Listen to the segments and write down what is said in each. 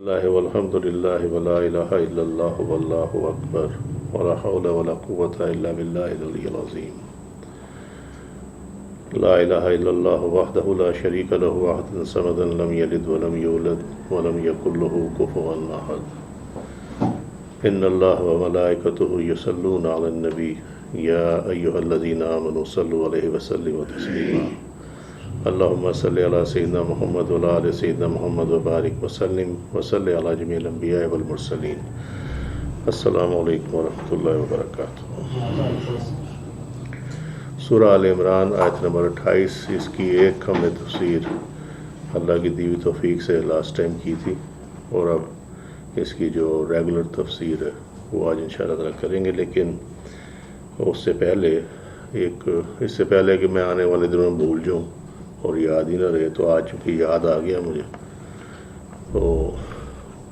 اللہ والحمد للہ ولا الہ الا اللہ واللہ اکبر ولا حول ولا قوة الا باللہ العلی العظیم لا الہ الا اللہ وحدہ لا شریک لہ احد صمد لم یلد ولم یولد ولم یکن لہ کفوا احد ان اللہ وملائکتہ یصلون علی النبی یا ایہا الذین آمنوا صلوا علیہ وسلموا تسلیما اللہم صلی علی سیدنا محمد وعلی آل سیدنا محمد وبارک وسلم وصلی علی جمیع الانبیاء والمرسلین۔ السلام علیکم ورحمۃ اللہ وبرکاتہ۔ سورہ آل عمران آیت نمبر 28، اس کی ایک ہم نے تفسیر اللہ کی دی ہوئی توفیق سے لاسٹ ٹائم کی تھی، اور اب اس کی جو ریگولر تفسیر ہے وہ آج انشاءاللہ تعالیٰ کریں گے، لیکن اس سے پہلے کہ میں آنے والے دنوں میں بھول جاؤں اور یاد ہی نہ رہے، تو آج چونکہ یاد آ گیا مجھے، تو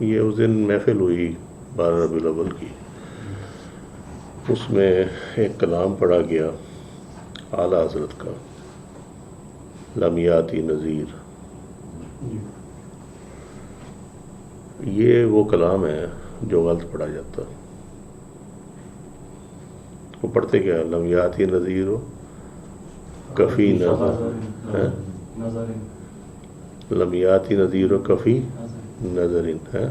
یہ اس دن محفل ہوئی 12 ربیع الاول کی، اس میں ایک کلام پڑھا گیا اعلیٰ حضرت کا، لم یاتی نذیر۔ یہ وہ کلام ہے جو غلط پڑھا جاتا، وہ پڑھتے کیا، لم یاتی نذیر ہو کفی نظر، لم یاتی نذیر و کفی نظر ہے،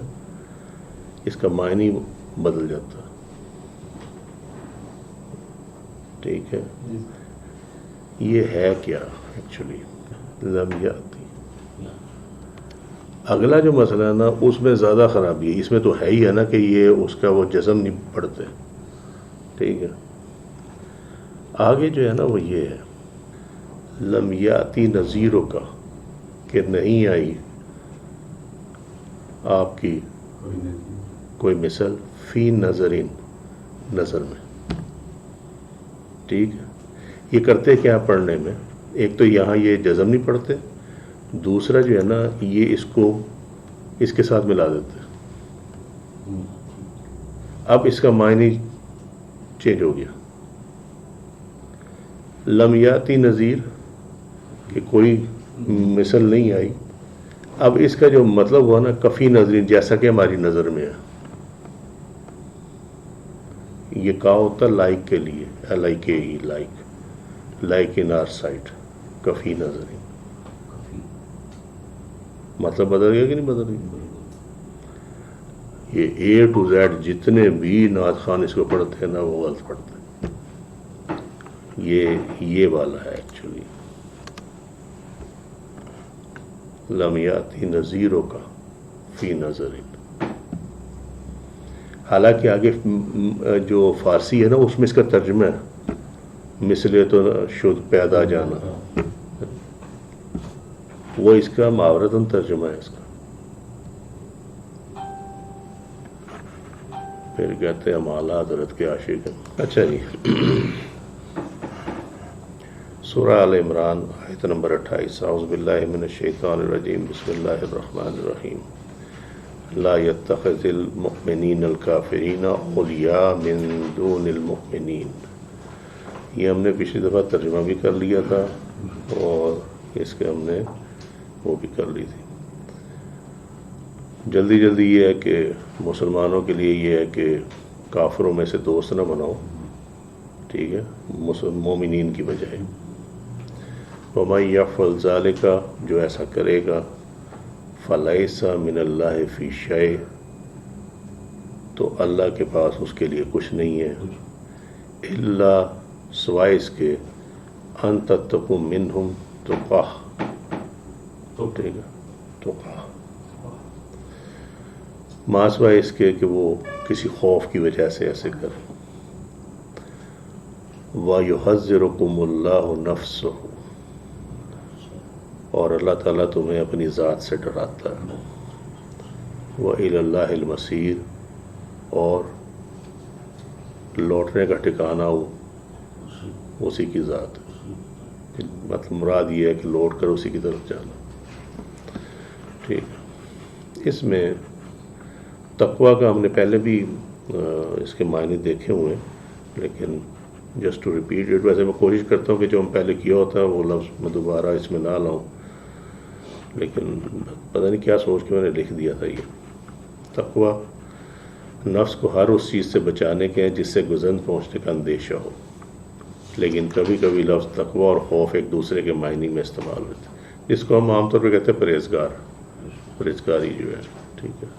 اس کا معنی بدل جاتا، ٹھیک ہے۔ یہ ہے کیا ایکچولی لم یاتی، اگلا جو مسئلہ ہے نا اس میں زیادہ خرابی ہے، اس میں تو ہے ہی ہے نا کہ یہ اس کا وہ جزم نہیں پڑھتے، ٹھیک ہے۔ آگے جو ہے نا وہ یہ ہے لم یاتی نذیروں کا، کہ نہیں آئی آپ کی کوئی مثل فی نظرین، نظر میں، ٹھیک ہے۔ یہ کرتے کیا پڑھنے میں، ایک تو یہاں یہ جزم نہیں پڑھتے، دوسرا جو ہے نا یہ اس کو اس کے ساتھ ملا دیتے، اب اس کا معنی چینج ہو گیا، لم یاتی نذیر کہ کوئی مثل نہیں آئی، اب اس کا جو مطلب ہوا نا کفی نظرین، جیسا کہ ہماری نظر میں ہے، یہ کہا ہوتا لائک کے لیے، LIKE، like in our site, کفی نظرین، مطلب بدل گیا کہ نہیں بدل گیا؟ یہ A to Z جتنے بھی نعت خوان اس کو پڑھتے ہیں نا وہ غلط پڑھتے ہیں، یہ والا ہے ایکچولی لم یاتی نذیروں کا فی نظرین۔ حالانکہ آگے جو فارسی ہے نا اس میں اس کا ترجمہ ہے، مثلے تو شد پیدا جانا، وہ اس کا محاورتاً ترجمہ ہے اس کا، پھر کہتے ہیں ہم اعلیٰ حضرت کے عاشق ہیں۔ اچھا جی، سورہ آل عمران آیت نمبر 28، اعوذ باللہ من الشیطان الرجیم، بسم اللہ الرحمن الرحیم، لا يتخذ المؤمنین الکافرین اولیاء من دون المؤمنین۔ یہ ہم نے پچھلی دفعہ ترجمہ بھی کر لیا تھا اور اس کے ہم نے وہ بھی کر لی تھی۔ جلدی یہ ہے کہ مسلمانوں کے لیے یہ ہے کہ کافروں میں سے دوست نہ بناؤ، ٹھیک ہے، مومنین کی بجائے۔ وَمَن يَفْعَلْ ذَلِكَ، جو ایسا کرے گا، فَلَيْسَ مِنَ اللَّهِ فِي شَيْءٍ، تو اللہ کے پاس اس کے لیے کچھ نہیں ہے، الا سوائے اس کے ان تتقوا منہم تقاہ، ٹھیک ہے، تقاہ، ما سوائے اس کے کہ وہ کسی خوف کی وجہ سے ایسے کرے۔ وَيُحَذِّرُكُمُ اللَّهُ نَفْسَهُ، اور اللہ تعالیٰ تمہیں اپنی ذات سے ڈراتا ہے۔ وَإِلَى اللَّهِ الْمَصِيرُ، اور لوٹنے کا ٹھکانہ اسی کی ذات ہے، مطلب مراد یہ ہے کہ لوٹ کر اسی کی طرف جانا، ٹھیک۔ اس میں تقویٰ کا ہم نے پہلے بھی اس کے معنی دیکھے ہوئے ہیں، لیکن جسٹ ٹو ریپیٹ اٹ، ویسے میں کوشش کرتا ہوں کہ جو ہم پہلے کیا ہوتا ہے وہ لفظ میں دوبارہ اس میں نہ لاؤں، لیکن پتہ نہیں کیا سوچ کے میں نے لکھ دیا تھا یہ۔ تقوی نفس کو ہر اس چیز سے بچانے کے ہیں جس سے گزرن پہنچنے کا اندیشہ ہو، لیکن کبھی کبھی لفظ تقوی اور خوف ایک دوسرے کے معنی میں استعمال ہوتے ہیں، جس کو ہم عام طور پہ کہتے ہیں پرہیزگاری جو ہے، ٹھیک ہے۔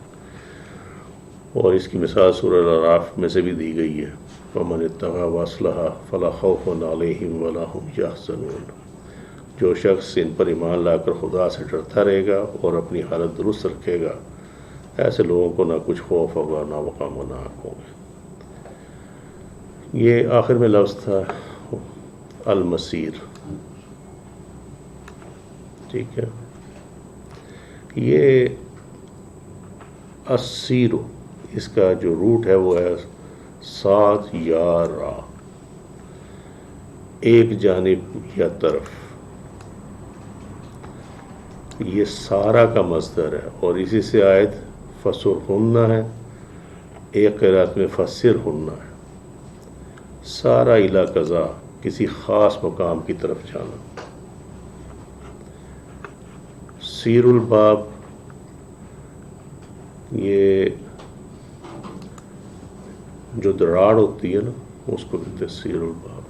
اور اس کی مثال سورہ الاعراف میں سے بھی دی گئی ہے، وَمَنِ اتَّقَىٰ وَأَصْلَحَ فَلَا خَوْفٌ عَلَيْهِمْ وَلَا هُمْ يَحْزَنُونَ۔ جو شخص ان پر ایمان لا کر خدا سے ڈرتا رہے گا اور اپنی حالت درست رکھے گا، ایسے لوگوں کو نہ کچھ خوف ہوگا نہ وہ غم و ناک ہوں گے۔ یہ آخر میں لفظ تھا المصیر، ٹھیک ہے۔ یہ السیرو، اس کا جو روٹ ہے وہ ہے سات یا را، ایک جانب یا طرف، یہ سارا کا مصدر ہے، اور اسی سے آیت فسرہن ہے، ایک قرات میں فسرہن ہے، سارا الی قضا، کسی خاص مقام کی طرف جانا۔ سیر الباب، یہ جو دراڑ ہوتی ہے نا اس کو کہتے ہیں سیر الباب،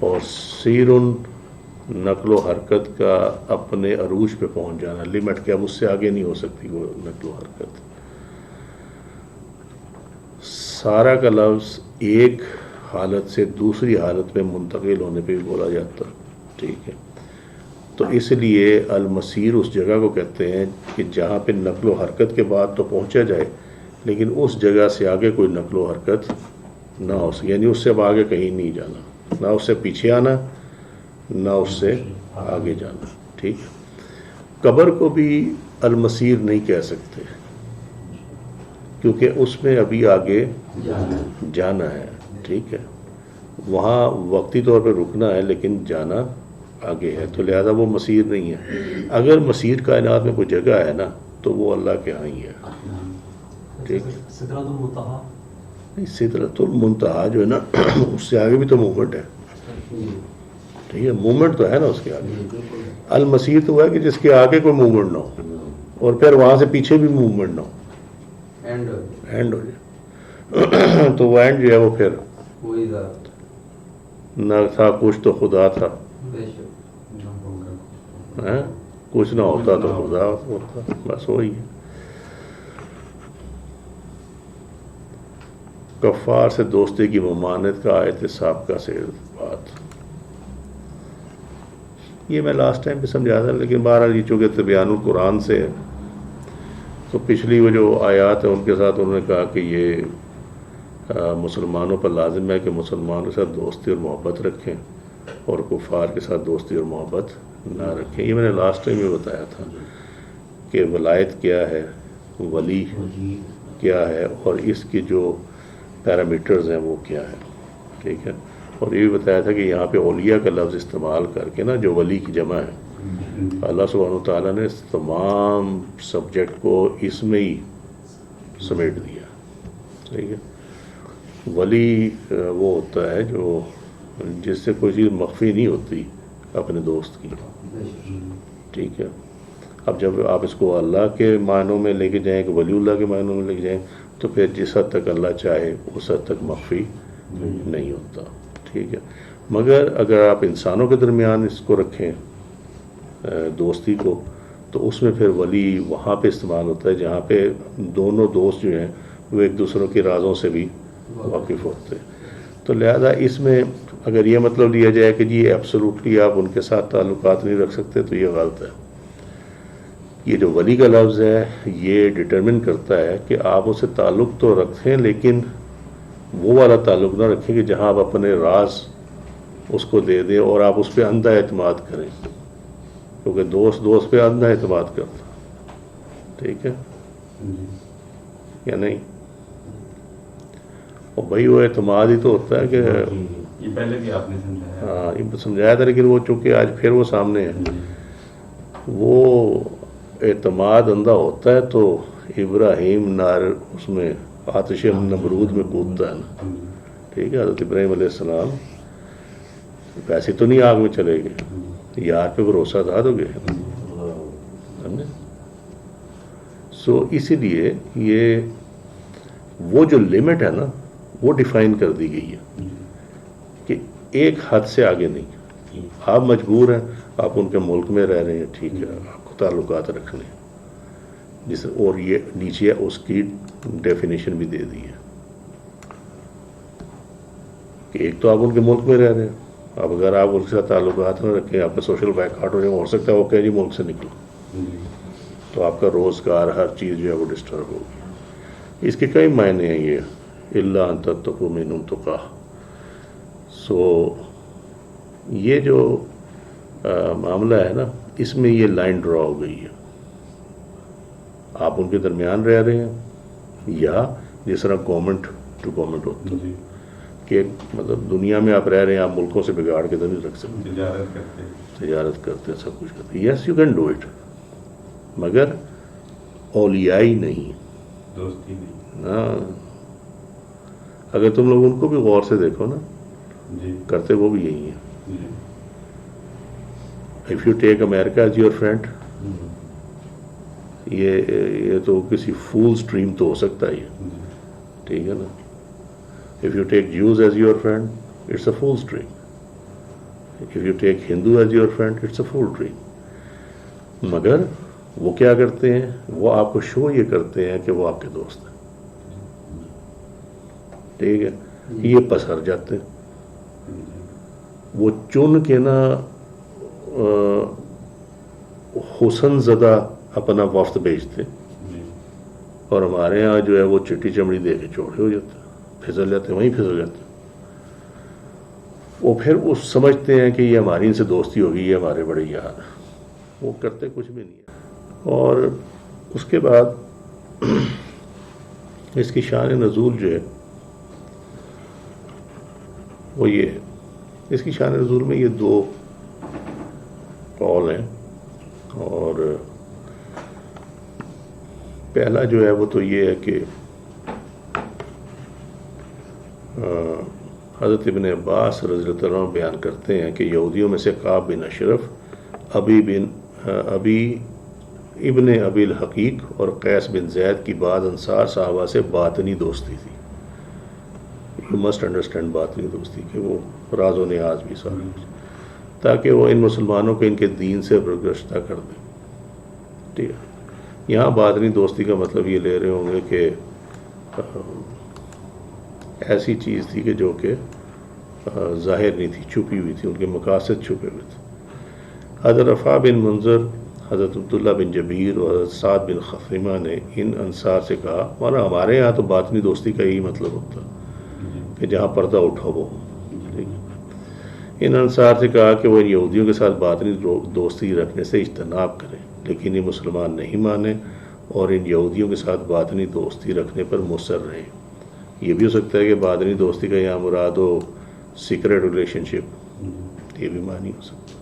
اور سیر نقل و حرکت کا اپنے عروج پہ پہنچ جانا، لمٹ کے اب اس سے آگے نہیں ہو سکتی وہ نقل و حرکت۔ سارا کا لفظ ایک حالت سے دوسری حالت میں منتقل ہونے پہ بھی بولا جاتا، ٹھیک ہے۔ تو اس لیے المسیر اس جگہ کو کہتے ہیں کہ جہاں پہ نقل و حرکت کے بعد تو پہنچا جائے لیکن اس جگہ سے آگے کوئی نقل و حرکت نہ ہو سکے، یعنی اس سے اب آگے کہیں نہیں جانا، نہ اس سے پیچھے آنا نہ اس سے آگے جانا، ٹھیک ہے۔ قبر کو بھی المسیر نہیں کہہ سکتے کیونکہ اس میں ابھی آگے جانا ہے، ٹھیک ہے، وہاں وقتی طور پہ رکنا ہے لیکن جانا آگے ہے، تو لہذا وہ مسیر نہیں ہے۔ اگر مسیر کائنات میں کوئی جگہ ہے نا تو وہ اللہ کے ہاں ہی ہے، ٹھیک ہے۔ سدرۃ المنتہا، نہیں، سدرۃ المنتہا جو ہے نا اس سے آگے بھی تو موومنٹ ہے، ٹھیک ہے، موومنٹ تو ہے نا اس کے آگے۔ المسیر تو وہ ہے کہ جس کے آگے کوئی موومنٹ نہ ہو اور پھر وہاں سے پیچھے بھی موومنٹ نہ ہو، اینڈ ہو جائے، تو وہ اینڈ جو ہے وہ پھر نہ تھا کچھ تو خدا تھا، کچھ نہ ہوتا تو خدا ہوتا، بس وہی ہے۔ کفار سے دوستی کی ممانعت کا آیت سابقہ سے بات، یہ میں لاسٹ ٹائم پہ سمجھا تھا، لیکن بہرحال یہ چونکہ تبیان القرآن سے ہے تو پچھلی وہ جو آیات ہیں ان کے ساتھ انہوں نے کہا کہ یہ مسلمانوں پر لازم ہے کہ مسلمانوں کے ساتھ دوستی اور محبت رکھیں اور کفار کے ساتھ دوستی اور محبت نہ رکھیں۔ یہ میں نے لاسٹ ٹائم میں بتایا تھا کہ ولایت کیا ہے، ولی کیا ہے، اور اس کی جو پیرامیٹرز ہیں وہ کیا ہے، ٹھیک ہے۔ اور یہ بھی بتایا تھا کہ یہاں پہ اولیاء کا لفظ استعمال کر کے نا جو ولی کی جمع ہے، اللہ سبحانہ وتعالیٰ نے تمام سبجیکٹ کو اس میں ہی سمیٹ دیا، ٹھیک ہے۔ ولی وہ ہوتا ہے جو جس سے کوئی چیز مخفی نہیں ہوتی اپنے دوست کی، ٹھیک ہے۔ اب جب آپ اس کو اللہ کے معنوں میں لے کے جائیں کہ ولی اللہ کے معنوں میں لے کے جائیں تو پھر جس حد تک اللہ چاہے اس حد تک مخفی نہیں ہوتا، ٹھیک ہے۔ مگر اگر آپ انسانوں کے درمیان اس کو رکھیں دوستی کو، تو اس میں پھر ولی وہاں پہ استعمال ہوتا ہے جہاں پہ دونوں دوست جو ہیں وہ ایک دوسروں کے رازوں سے بھی واقف ہوتے ہیں۔ تو لہذا اس میں اگر یہ مطلب لیا جائے کہ جی ایبسولوٹلی آپ ان کے ساتھ تعلقات نہیں رکھ سکتے تو یہ غلط ہے۔ یہ جو ولی کا لفظ ہے یہ ڈٹرمن کرتا ہے کہ آپ اسے تعلق تو رکھیں لیکن وہ والا تعلق نہ رکھیں کہ جہاں آپ اپنے راز اس کو دے دیں اور آپ اس پہ اندھا اعتماد کریں، کیونکہ دوست پہ اندھا اعتماد کرتا، ٹھیک ہے یا نہیں؟ اور بھائی وہ اعتماد ہی تو ہوتا ہے کہ یہ پہلے بھی آپ نے سمجھایا، ہاں یہ سمجھایا تھا، لیکن وہ چونکہ آج پھر وہ سامنے ہے، وہ اعتماد اندھا ہوتا ہے تو ابراہیم نار اس میں آتش نمرود میں کودتا ہے نا، ٹھیک ہے۔ حضرت ابراہیم علیہ السلام ویسے تو نہیں آگ میں چلے گئے، یار پہ بھروسہ تھا تو گئے، سمجھے۔ سو اسی لیے یہ وہ جو لمٹ ہے نا وہ ڈیفائن کر دی گئی ہے کہ ایک حد سے آگے نہیں. آپ مجبور ہیں, آپ ان کے ملک میں رہ رہے ہیں, ٹھیک ہے, آپ کو تعلقات رکھنے جس, اور یہ نیچے اس کی ڈیفینیشن بھی دے دی ہے کہ ایک تو آپ ان کے ملک میں رہ رہے ہیں, اب اگر آپ ان کے ساتھ تعلقات نہ رکھیں, آپ کا سوشل بیک آؤٹ ہو سکتا ہے وہ کہیں جی ملک سے نکلو, تو آپ کا روزگار ہر چیز جو ہے وہ ڈسٹرب ہوگی. اس کے کئی معنی ہیں یہ الا ان تتقوا منہم تقیٰ. سو یہ جو معاملہ ہے نا, اس میں یہ لائن ڈرا ہو گئی ہے. آپ ان کے درمیان رہ رہے ہیں, یا جس طرح گورنمنٹ ٹو گورنمنٹ ہوتا ہے کہ مطلب دنیا میں آپ رہ رہے ہیں, آپ ملکوں سے بگاڑ کے تو نہیں رکھ سکتے, تجارت کرتے سب کچھ کرتے. Yes you can do it, مگر اولیائی نہیں, دوستی نہیں. ہاں. اگر تم لوگ ان کو بھی غور سے دیکھو نا, کرتے وہ بھی یہی ہیں. If you take America as your friend, یہ تو کسی فول اسٹریم تو ہو سکتا ہی ہے, ٹھیک ہے نا. If you take Jews as your friend, it's a fool stream. If you take Hindu as your friend, it's a fool dream. مگر وہ کیا کرتے ہیں, وہ آپ کو شو یہ کرتے ہیں کہ وہ آپ کے دوست ہیں, ٹھیک ہے. یہ پسر جاتے ہیں, وہ چن کے نا حسن زدہ اپنا وفد بھیجتے, اور ہمارے ہاں جو ہے وہ چٹی چمڑی دے کے چوڑے ہو جاتے ہیں, پھسل جاتے ہیں, وہیں پھسل جاتے ہیں. وہ پھر وہ سمجھتے ہیں کہ یہ ہماری ان سے دوستی ہوگی, یہ ہمارے بڑے یار ہیں. وہ کرتے کچھ بھی نہیں ہے. اور اس کے بعد اس کی شان نزول جو ہے وہ یہ ہے, اس کی شان نزول میں یہ دو قول ہیں. اور پہلا جو ہے وہ تو یہ ہے کہ حضرت ابن عباس رضی اللہ عنہ بیان کرتے ہیں کہ یہودیوں میں سے کعب بن اشرف, ابی ابن ابی الحقیق اور قیس بن زید کی بعض انصار صحابہ سے باطنی دوستی تھی. یو مسٹ انڈرسٹینڈ باطنی دوستی, کہ وہ راز و نیاز بھی سارے, تاکہ وہ ان مسلمانوں کو ان کے دین سے برگشتہ کر دیں. ٹھیک ہے. یہاں باطنی دوستی کا مطلب یہ لے رہے ہوں گے کہ ایسی چیز تھی کہ جو کہ ظاہر نہیں تھی, چھپی ہوئی تھی, ان کے مقاصد چھپے ہوئے تھے. حضرت رفاع بن منذر, حضرت عبداللہ بن جبیر اور حضرت سعد بن خثیمہ نے ان انصار سے کہا, مانا ہمارے یہاں تو باطنی دوستی کا یہی مطلب ہوتا کہ جہاں پردہ اٹھا وہ. ان انصار سے کہا کہ وہ ان یہودیوں کے ساتھ باطنی دوستی رکھنے سے اجتناب کریں, لیکن یہ مسلمان نہیں مانے اور ان یہودیوں کے ساتھ باطنی دوستی رکھنے پر مصر رہیں. یہ بھی ہو سکتا ہے کہ باطنی دوستی کا یہاں مراد ہو سیکرٹ ریلیشن شپ, یہ بھی معنی ہو سکتا.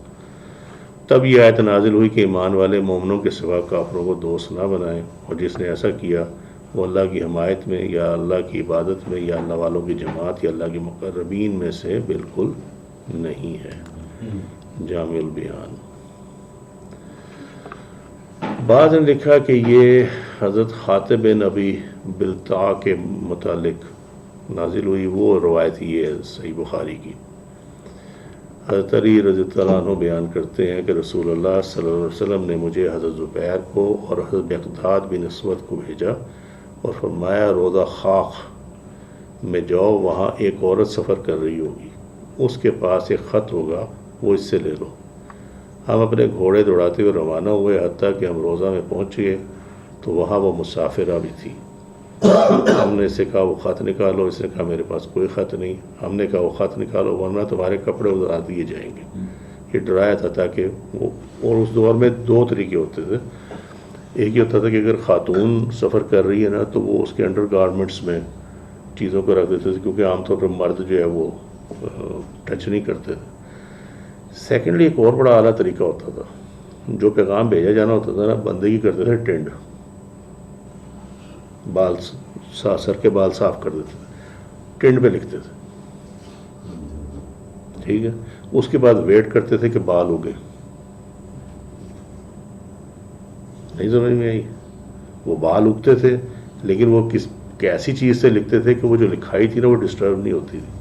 تب یہ آیت نازل ہوئی کہ ایمان والے مومنوں کے سوا کافروں کو دوست نہ بنائیں, اور جس نے ایسا کیا وہ اللہ کی حمایت میں یا اللہ کی عبادت میں یا اللہ والوں کی جماعت یا اللہ کے مقربین میں سے بالکل نہیں ہے. جامع البیان. بعض نے لکھا کہ یہ حضرت خاطب بن ابی بلتع کے متعلق نازل ہوئی. وہ روایت یہ ہے صحیح بخاری کی. حضرت علی رضی اللہ عنہ بیان کرتے ہیں کہ رسول اللہ صلی اللہ علیہ وسلم نے مجھے حضرت زبیر کو اور حضرت مقداد بن اسود کو بھیجا اور فرمایا روضہ خاخ میں جاؤ, وہاں ایک عورت سفر کر رہی ہوگی, اس کے پاس ایک خط ہوگا, وہ اس سے لے لو. ہم اپنے گھوڑے دوڑاتے ہوئے روانہ ہوئے, حتیٰ کہ ہم روضہ میں پہنچ گئے تو وہاں وہ مسافرہ بھی تھی. ہم نے اس سے کہا وہ خط نکالو, اس نے کہا میرے پاس کوئی خط نہیں. ہم نے کہا وہ خط نکالو ورنہ تمہارے کپڑے اتار دیے جائیں گے. یہ ڈرایا تھا تاکہ وہ, اور اس دور میں دو طریقے ہوتے تھے. ایک یہ ہوتا تھا کہ اگر خاتون سفر کر رہی ہے نا تو وہ اس کے انڈر گارمنٹس میں چیزوں کو رکھ دیتے تھے, کیونکہ عام طور پر مرد جو ہے وہ ٹچ نہیں کرتے تھے. سیکنڈلی ایک اور بڑا اعلیٰ طریقہ ہوتا تھا, جو پیغام بھیجا جانا ہوتا تھا نا, بندے کی کرتے تھے ٹینڈ, بال سر کے بال صاف کر دیتے تھے, ٹینڈ پہ لکھتے تھے. ٹھیک ہے. اس کے بعد ویٹ کرتے تھے کہ بال اگے. نہیں سمجھ میں آئی؟ وہ بال اگتے تھے لیکن وہ کیسی چیز سے لکھتے تھے کہ وہ جو لکھائی تھی نا وہ ڈسٹرب نہیں ہوتی تھی.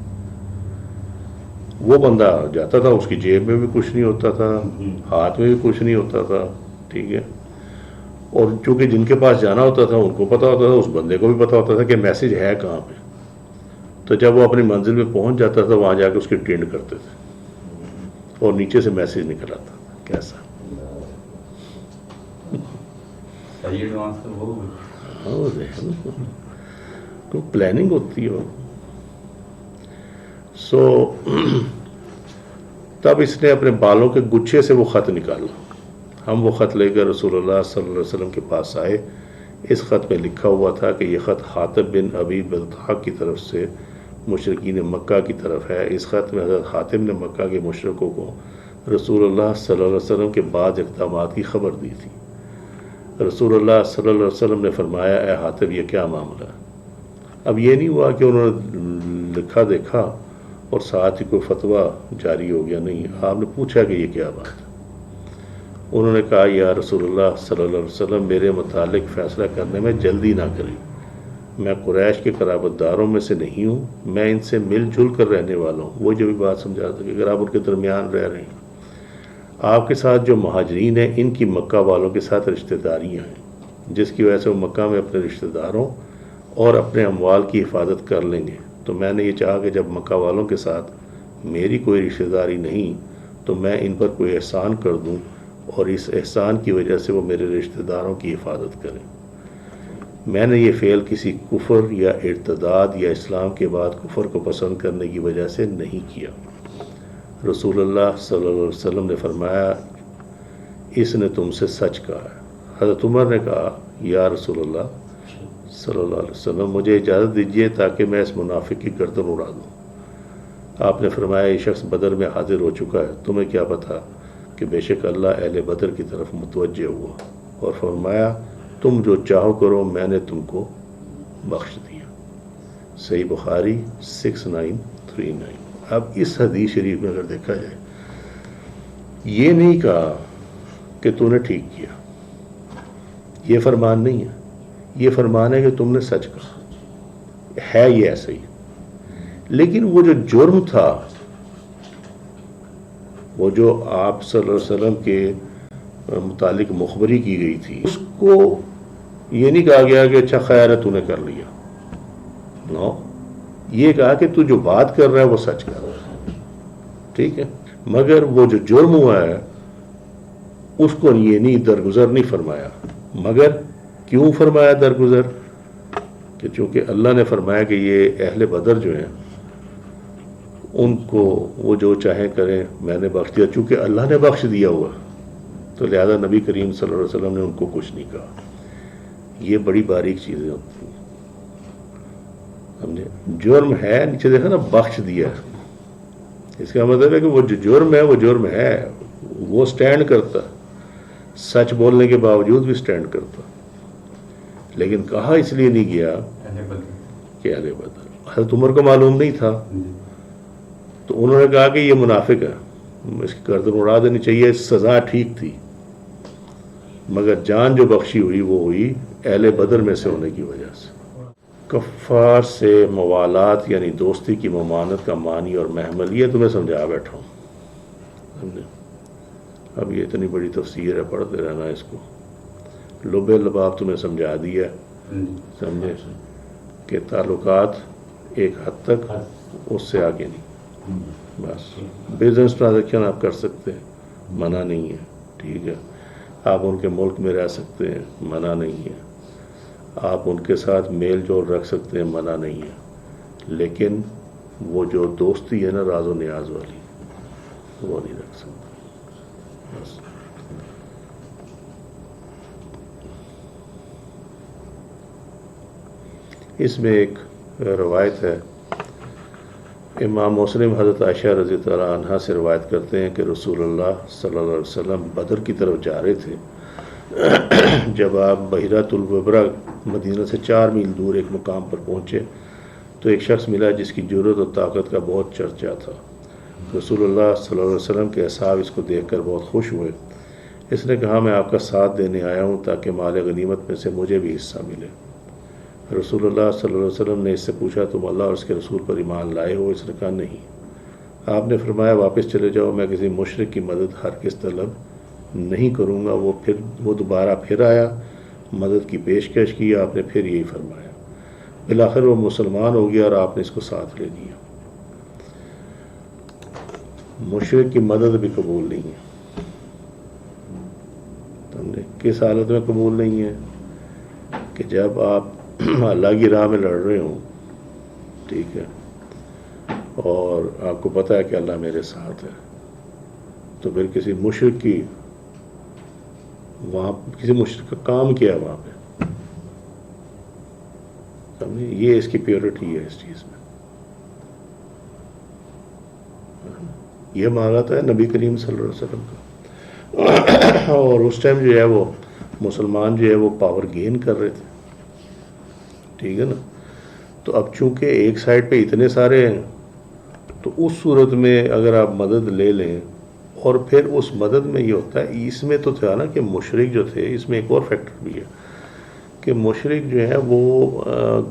وہ بندہ جاتا تھا، اس کی جیب میں بھی کچھ نہیں ہوتا تھا، ہاتھ میں بھی کچھ نہیں ہوتا تھا، ٹھیک ہے. اور چونکہ جن کے پاس جانا ہوتا تھا ان کو پتا ہوتا تھا، اس بندے کو بھی پتا ہوتا تھا کہ میسج ہے کہاں پہ. تو جب وہ اپنی منزل پہ پہنچ جاتا تھا وہاں جا کے اس کی ٹرینڈ کرتے تھے اور نیچے سے میسج نکل آتا تھا. کیسا تو پلاننگ ہوتی ہے. سو تب اس نے اپنے بالوں کے گچھے سے وہ خط نکالا. ہم وہ خط لے کر رسول اللہ صلی اللہ علیہ وسلم کے پاس آئے. اس خط میں لکھا ہوا تھا کہ یہ خط حاطب بن ابی بلتحا کی طرف سے مشرکین مکہ کی طرف ہے. اس خط میں حضرت حاتم نے مکہ کے مشرکوں کو رسول اللہ صلی اللہ علیہ وسلم کے بعض اقدامات کی خبر دی تھی. رسول اللہ صلی اللہ علیہ وسلم نے فرمایا اے حاتم یہ کیا معاملہ ہے؟ اب یہ نہیں ہوا کہ انہوں نے لکھا دیکھا اور ساتھ ہی کوئی فتویٰ جاری ہو گیا، نہیں. آپ نے پوچھا کہ یہ کیا بات ہے؟ انہوں نے کہا یا رسول اللہ صلی اللہ علیہ وسلم میرے متعلق فیصلہ کرنے میں جلدی نہ کریں. میں قریش کے قرابت داروں میں سے نہیں ہوں، میں ان سے مل جل کر رہنے والا ہوں. وہ جو بھی بات سمجھا تھا کہ اگر آپ ان کے درمیان رہ رہے ہیں، آپ کے ساتھ جو مہاجرین ہیں ان کی مکہ والوں کے ساتھ رشتہ داریاں ہیں جس کی وجہ سے وہ مکہ میں اپنے رشتہ داروں اور اپنے اموال کی حفاظت کر لیں گے. تو میں نے یہ چاہا کہ جب مکہ والوں کے ساتھ میری کوئی رشتہ داری نہیں تو میں ان پر کوئی احسان کر دوں اور اس احسان کی وجہ سے وہ میرے رشتہ داروں کی حفاظت کریں. میں نے یہ فعل کسی کفر یا ارتداد یا اسلام کے بعد کفر کو پسند کرنے کی وجہ سے نہیں کیا. رسول اللہ صلی اللہ علیہ وسلم نے فرمایا اس نے تم سے سچ کہا ہے. حضرت عمر نے کہا یا رسول اللہ صلی اللہ علیہ وسلم مجھے اجازت دیجیے تاکہ میں اس منافق کی گردن اڑا دوں. آپ نے فرمایا یہ شخص بدر میں حاضر ہو چکا ہے، تمہیں کیا پتا کہ بے شک اللہ اہل بدر کی طرف متوجہ ہوا اور فرمایا تم جو چاہو کرو میں نے تم کو بخش دیا. صحیح بخاری 6939. اب اس حدیث شریف میں اگر دیکھا جائے یہ نہیں کہا کہ تو نے ٹھیک کیا، یہ فرمان نہیں ہے. یہ فرمان ہے کہ تم نے سچ کہا ہے، یہ ایسا ہی. لیکن وہ جو جرم تھا، وہ جو آپ صلی اللہ علیہ وسلم کے متعلق مخبری کی گئی تھی، اس کو یہ نہیں کہا گیا کہ اچھا خیر ہے تو نے کر لیا. نو، یہ کہا کہ تو جو بات کر رہا ہے وہ سچ کر رہا ہے، ٹھیک ہے. مگر وہ جو جرم ہوا ہے اس کو یہ نہیں درگزر نہیں فرمایا. مگر کیوں فرمایا درگزر؟ کہ چونکہ اللہ نے فرمایا کہ یہ اہل بدر جو ہیں ان کو وہ جو چاہیں کریں میں نے بخش دیا. چونکہ اللہ نے بخش دیا ہوا تو لہذا نبی کریم صلی اللہ علیہ وسلم نے ان کو کچھ نہیں کہا. یہ بڑی باریک چیزیں ہوتی ہیں. سمجھے؟ جرم ہے، نیچے دیکھا نا بخش دیا، اس کا مطلب ہے کہ وہ جو جرم ہے وہ جرم ہے، وہ سٹینڈ کرتا، سچ بولنے کے باوجود بھی سٹینڈ کرتا. لیکن کہا اس لیے نہیں گیا کہ اہل بدر. حضرت عمر کو معلوم نہیں تھا تو انہوں نے کہا کہ یہ منافق ہے، اس کی گردن اڑا دینی چاہیے، سزا ٹھیک تھی. مگر جان جو بخشی ہوئی وہ ہوئی اہل بدر میں سے ہونے کی وجہ سے. کفار سے موالات یعنی دوستی کی ممانت کا معنی اور محمل یہ تمہیں سمجھا بیٹھا ہوں. سمجھے؟ اب یہ اتنی بڑی تفسیر ہے، پڑھتے رہنا اس کو. لب لباب تمہیں سمجھا دیا، سمجھے کہ تعلقات ایک حد تک، اس سے آگے نہیں. بس بزنس ٹرانزیکشن آپ کر سکتے ہیں، منع نہیں ہے، ٹھیک ہے. آپ ان کے ملک میں رہ سکتے ہیں، منع نہیں ہے. آپ ان کے ساتھ میل جول رکھ سکتے ہیں، منع نہیں ہے. لیکن وہ جو دوستی ہے نا راز و نیاز والی، وہ نہیں رکھ سکتے. بس اس میں ایک روایت ہے، امام مسلم حضرت عائشہ رضی اللہ عنہا سے روایت کرتے ہیں کہ رسول اللہ صلی اللہ علیہ وسلم بدر کی طرف جا رہے تھے. جب آپ بحیرۃ الوبرا مدینہ سے 4 میل دور ایک مقام پر پہنچے تو ایک شخص ملا جس کی جرأت اور طاقت کا بہت چرچا تھا. رسول اللہ صلی اللہ علیہ وسلم کے اصحاب اس کو دیکھ کر بہت خوش ہوئے، اس نے کہا میں آپ کا ساتھ دینے آیا ہوں تاکہ مال غنیمت میں سے مجھے بھی حصہ ملے۔ رسول اللہ صلی اللہ علیہ وسلم نے اس سے پوچھا تم اللہ اور اس کے رسول پر ایمان لائے ہو؟ اس نے کہا نہیں۔ آپ نے فرمایا واپس چلے جاؤ، میں کسی مشرک کی مدد ہرگز طلب نہیں کروں گا۔ وہ دوبارہ پھر آیا، مدد کی پیشکش کی، آپ نے پھر یہی فرمایا۔ بالآخر وہ مسلمان ہو گیا اور آپ نے اس کو ساتھ لے لیا۔ مشرک کی مدد بھی قبول نہیں ہے۔ کس حالت میں قبول نہیں ہے؟ کہ جب آپ اللہ کی راہ میں لڑ رہے ہوں، ٹھیک ہے، اور آپ کو پتہ ہے کہ اللہ میرے ساتھ ہے، تو پھر کسی مشرک کی وہاں کسی مشرک کا کام کیا وہاں پہ، سمجھے؟ یہ اس کی پیورٹی ہے اس چیز میں۔ یہ معاملہ تو ہے نبی کریم صلی اللہ علیہ وسلم کا، اور اس ٹائم جو ہے وہ مسلمان جو ہے وہ پاور گین کر رہے تھے، ٹھیک ہے نا۔ تو اب چونکہ ایک سائڈ پہ اتنے سارے ہیں، تو اس صورت میں اگر آپ مدد لے لیں، اور پھر اس مدد میں یہ ہوتا ہے، اس میں تو تھا نا کہ مشرک جو تھے، اس میں ایک اور فیکٹر بھی ہے کہ مشرک جو ہے وہ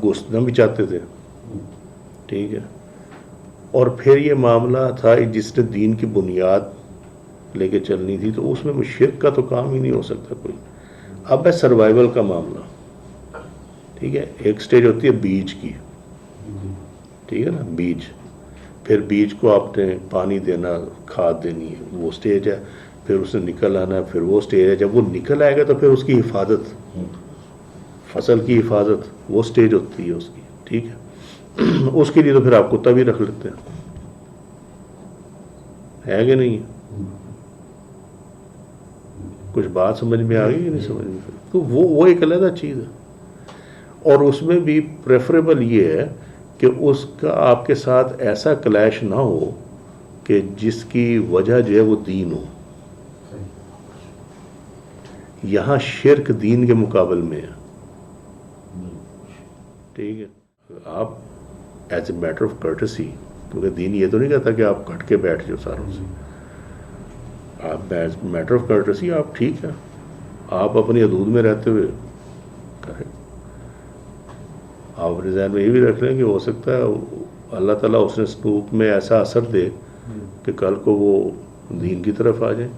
گھسنا بھی چاہتے تھے، ٹھیک ہے، اور پھر یہ معاملہ تھا جس نے دین کی بنیاد لے کے چلنی تھی، تو اس میں شرک کا تو کام ہی نہیں ہو سکتا کوئی۔ اب ہے سروائیول کا معاملہ، ٹھیک ہے۔ ایک سٹیج ہوتی ہے بیج کی، ٹھیک ہے نا، بیج، پھر بیج کو آپ نے پانی دینا، کھاد دینی ہے، وہ سٹیج ہے۔ پھر اس نے نکل آنا ہے، پھر وہ سٹیج ہے۔ جب وہ نکل آئے گا تو پھر اس کی حفاظت، فصل کی حفاظت، وہ سٹیج ہوتی ہے اس کی، ٹھیک ہے۔ اس کے لیے تو پھر آپ کتا بھی رکھ لیتے ہیں، ہے کہ نہیں؟ کچھ بات سمجھ میں آ گئی کہ نہیں سمجھ میں؟ تو وہ ایک علیحدہ چیز ہے، اور اس میں بھی پریفریبل یہ ہے کہ اس کا آپ کے ساتھ ایسا کلیش نہ ہو کہ جس کی وجہ جو ہے وہ دین ہو۔ یہاں شرک دین کے مقابل میں ہے، ٹھیک ہے۔ آپ as a matter of courtesy, کیونکہ دین یہ تو نہیں کہتا کہ آپ کٹ کے بیٹھ جاؤ ساروں سے، آپ ایز میٹر آف کرٹسی آپ ٹھیک ہے، آپ اپنی حدود میں رہتے ہوئے کریں۔ آپ اپنے ذہن میں یہ بھی رکھ لیں کہ ہو سکتا ہے اللہ تعالیٰ اس نے سلوک میں ایسا اثر دے کہ کل کو وہ دین کی طرف آ جائیں۔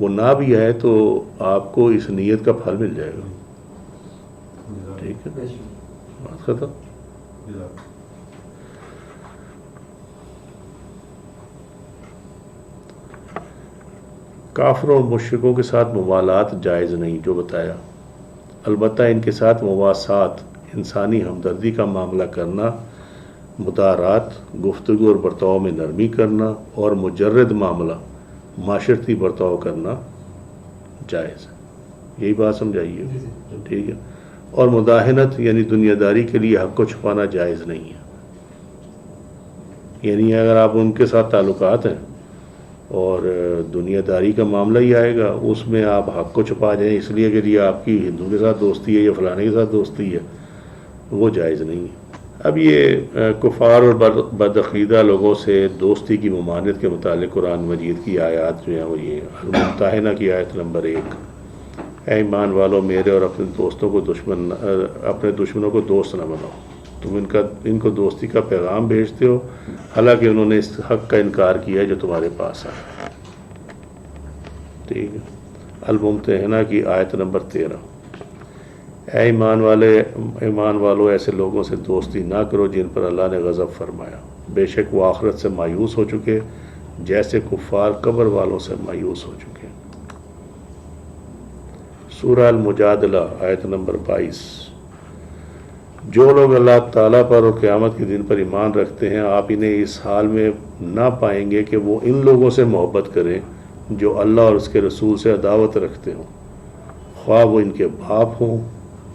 وہ نہ بھی آئے تو آپ کو اس نیت کا پھل مل جائے گا، ٹھیک ہے، بات ختم۔ کافروں اور مشرکوں کے ساتھ موالات جائز نہیں، جو بتایا، البتہ ان کے ساتھ مواسات، انسانی ہمدردی کا معاملہ کرنا، مدارات، گفتگو اور برتاؤ میں نرمی کرنا، اور مجرد معاملہ، معاشرتی برتاؤ کرنا جائز ہے۔ یہی بات سمجھائیے، ٹھیک ہے۔ اور مداہنت یعنی دنیا داری کے لیے حق کو چھپانا جائز نہیں ہے۔ یعنی اگر آپ ان کے ساتھ تعلقات ہیں اور دنیا داری کا معاملہ ہی آئے گا، اس میں آپ حق کو چھپا جائیں اس لیے کہ یہ آپ کی ہندو کے ساتھ دوستی ہے یا فلانے کے ساتھ دوستی ہے، وہ جائز نہیں ہے۔ اب یہ کفار اور بدعقیدہ لوگوں سے دوستی کی ممانعت کے متعلق قرآن مجید کی آیات جو ہیں وہ یہ الممتحنہ کی آیت نمبر 1، اے ایمان والو میرے اور اپنے دشمنوں کو دوست نہ بناؤ، تم ان کو دوستی کا پیغام بھیجتے ہو حالانکہ انہوں نے اس حق کا انکار کیا ہے جو تمہارے پاس ہے، ٹھیک ہے۔ الممتحنہ کی آیت نمبر 13، اے ایمان والو ایسے لوگوں سے دوستی نہ کرو جن پر اللہ نے غضب فرمایا، بے شک وہ آخرت سے مایوس ہو چکے جیسے کفار قبر والوں سے مایوس ہو چکے۔ سورہ المجادلہ آیت نمبر 22، جو لوگ اللہ تعالیٰ پر اور قیامت کے دن پر ایمان رکھتے ہیں آپ انہیں اس حال میں نہ پائیں گے کہ وہ ان لوگوں سے محبت کریں جو اللہ اور اس کے رسول سے عداوت رکھتے ہوں، خواہ وہ ان کے باپ ہوں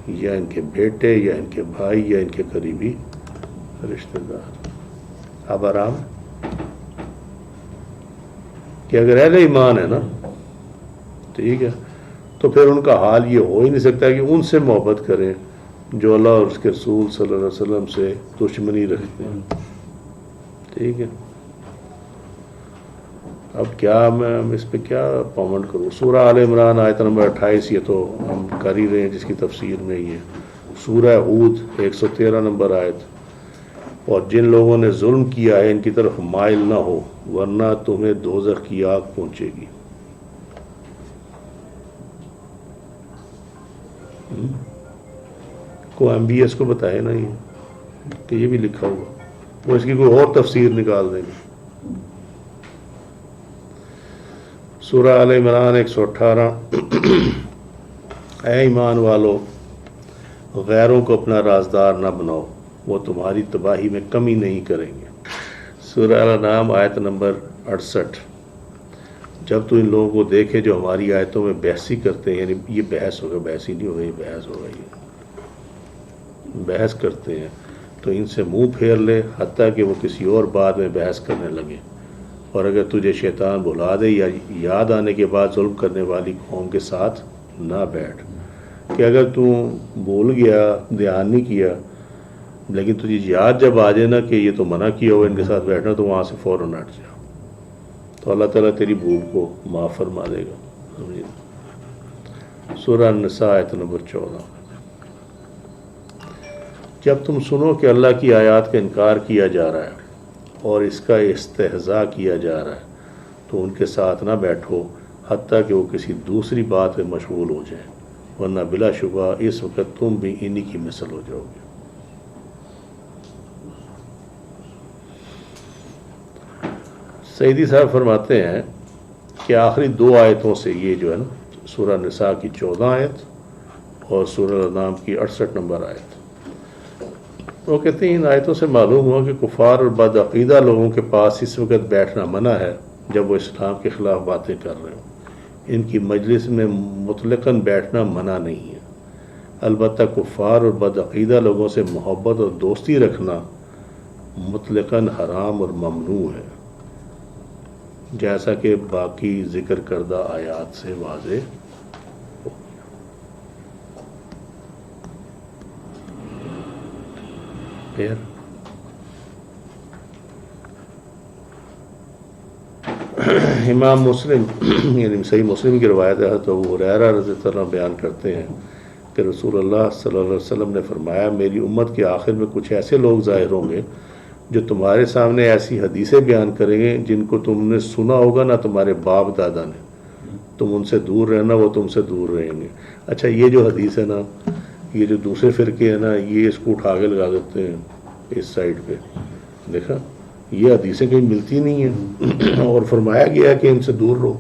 یا ان کے بیٹے یا ان کے بھائی یا ان کے قریبی رشتہ دار۔ اب آرام کہ اگر اہل ایمان ہے نا، ٹھیک ہے، تو پھر ان کا حال یہ ہو ہی نہیں سکتا کہ ان سے محبت کریں جو اللہ اور اس کے رسول صلی اللہ علیہ وسلم سے دشمنی رکھتے ہیں، ٹھیک ہے۔ اب کیا میں اس پہ کیا کامنٹ کروں. سورہ آل عمران آیت نمبر 28 یہ تو ہم کر ہی رہے ہیں جس کی تفسیر میں یہ. سورہ ہود 113 نمبر آیت. اور جن لوگوں نے ظلم کیا ہے ان کی طرف مائل نہ ہو ورنہ تمہیں دوزخ کی آگ پہنچے گی. کو ایم بی ایس کو بتائے نا یہ کہ یہ بھی لکھا ہوا, وہ اس کی کوئی اور تفسیر نکال دیں گے. سورہ آل عمران 118. اے ایمان والو غیروں کو اپنا رازدار نہ بناؤ, وہ تمہاری تباہی میں کمی نہیں کریں گے. سورہ الانعام آیت نمبر 68. جب تو ان لوگوں کو دیکھے جو ہماری آیتوں میں بحثی کرتے ہیں, یعنی یہ بحث ہوگا, بحثی نہیں ہوگا, یہ بحث ہوگا, یہ بحث کرتے ہیں تو ان سے منہ پھیر لے حتیٰ کہ وہ کسی اور بات میں بحث کرنے لگے. اور اگر تجھے شیطان بھلا دے یا یاد آنے کے بعد ظلم کرنے والی قوم کے ساتھ نہ بیٹھ, کہ اگر تو بھول گیا, دھیان نہیں کیا, لیکن تجھے یاد جب آ جائے نا کہ یہ تو منع کیا ہوا ان کے ساتھ بیٹھنا, تو وہاں سے فوراً ہٹ جاؤ, تو اللہ تعالیٰ تیری بھول کو معاف فرما دے گا. سورہ النساء آیت نمبر 14. جب تم سنو کہ اللہ کی آیات کا انکار کیا جا رہا ہے اور اس کا استہزاء کیا جا رہا ہے تو ان کے ساتھ نہ بیٹھو حتیٰ کہ وہ کسی دوسری بات میں مشغول ہو جائیں, ورنہ بلا شبہ اس وقت تم بھی انہی کی مثل ہو جاؤ گے. سعیدی صاحب فرماتے ہیں کہ آخری 2 آیتوں سے, یہ جو ہے نا سورہ نساء کی 14 آیت اور سورہ الانعام کی 68 نمبر آیت, وہ کہتے ہیں ان آیتوں سے معلوم ہوا کہ کفار اور بدعقیدہ لوگوں کے پاس اس وقت بیٹھنا منع ہے جب وہ اسلام کے خلاف باتیں کر رہے ہوں. ان کی مجلس میں مطلقاً بیٹھنا منع نہیں ہے, البتہ کفار اور بدعقیدہ لوگوں سے محبت اور دوستی رکھنا مطلقاً حرام اور ممنوع ہے, جیسا کہ باقی ذکر کردہ آیات سے واضح. پھر امام مسلم یعنی صحیح مسلم کی روایت ہے, تو ابو ہریرہ رضی اللہ عنہ بیان کرتے ہیں کہ رسول اللہ صلی اللہ علیہ وسلم نے فرمایا, میری امت کے آخر میں کچھ ایسے لوگ ظاہر ہوں گے جو تمہارے سامنے ایسی حدیثیں بیان کریں گے جن کو تم نے سنا ہوگا نہ تمہارے باپ دادا نے, تم ان سے دور رہنا, وہ تم سے دور رہیں گے. اچھا یہ جو حدیث ہے نا, یہ جو دوسرے فرقے ہیں نا, یہ اس کو اٹھا کے لگا دیتے ہیں اس سائڈ پہ, دیکھا یہ حدیثیں کہیں ملتی نہیں ہیں, اور فرمایا گیا کہ ان سے دور رہو.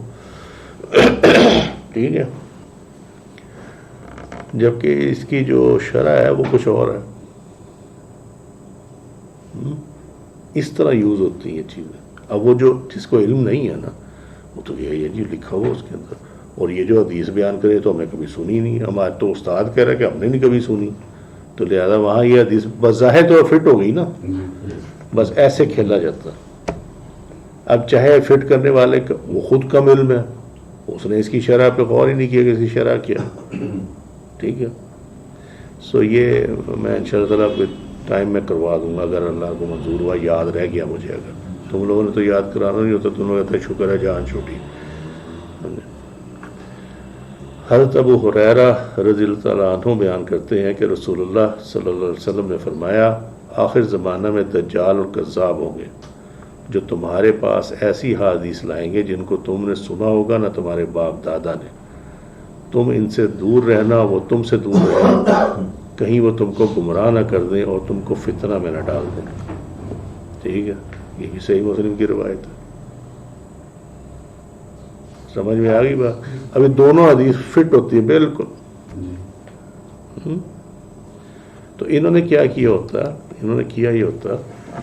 ٹھیک ہے, جبکہ اس کی جو شرح ہے وہ کچھ اور ہے. اس طرح یوز ہوتی ہیں یہ چیزیں. اب وہ جو جس کو علم نہیں ہے نا, وہ تو یہ جی لکھا ہوا اس کے اندر, اور یہ جو حدیث بیان کرے تو ہم نے کبھی سنی نہیں. ہمارے تو استاد کہہ رہے کہ ہم نے نہیں کبھی سنی, تو لہذا وہاں یہ حدیث بظاہر تو فٹ ہو گئی نا, بس ایسے کھیلا جاتا. اب چاہے فٹ کرنے والے وہ خود کم علم ہے, اس نے اس کی شرح پہ غور ہی نہیں کیا کہ اس کی شرح کیا. ٹھیک ہے, سو یہ میں انشاءاللہ تعالیٰ ٹائم میں کروا دوں گا اگر اللہ کو منظور ہوا, یاد رہ گیا مجھے. اگر تم لوگوں نے تو یاد کرانا نہیں ہوتا, تم لوگ کہتے شکر ہے جان چھوٹی. حضرت ابو ہریرہ رضی اللہ تعالیٰ عنہ بیان کرتے ہیں کہ رسول اللہ صلی اللہ علیہ وسلم نے فرمایا, آخر زمانہ میں دجال اور کذاب ہوں گے جو تمہارے پاس ایسی حدیث لائیں گے جن کو تم نے سنا ہوگا نہ تمہارے باپ دادا نے, تم ان سے دور رہنا, وہ تم سے دور رہنا, کہیں وہ تم کو گمراہ نہ کر دیں اور تم کو فتنہ میں نہ ڈال دیں. ٹھیک ہے, یہ بھی صحیح مسلم کی روایت ہے. سمجھ میں آ گئی بات؟ ابھی دونوں حدیث فٹ ہوتی ہے بالکل. تو انہوں نے کیا کیا ہوتا, انہوں نے کیا یہ ہوتا,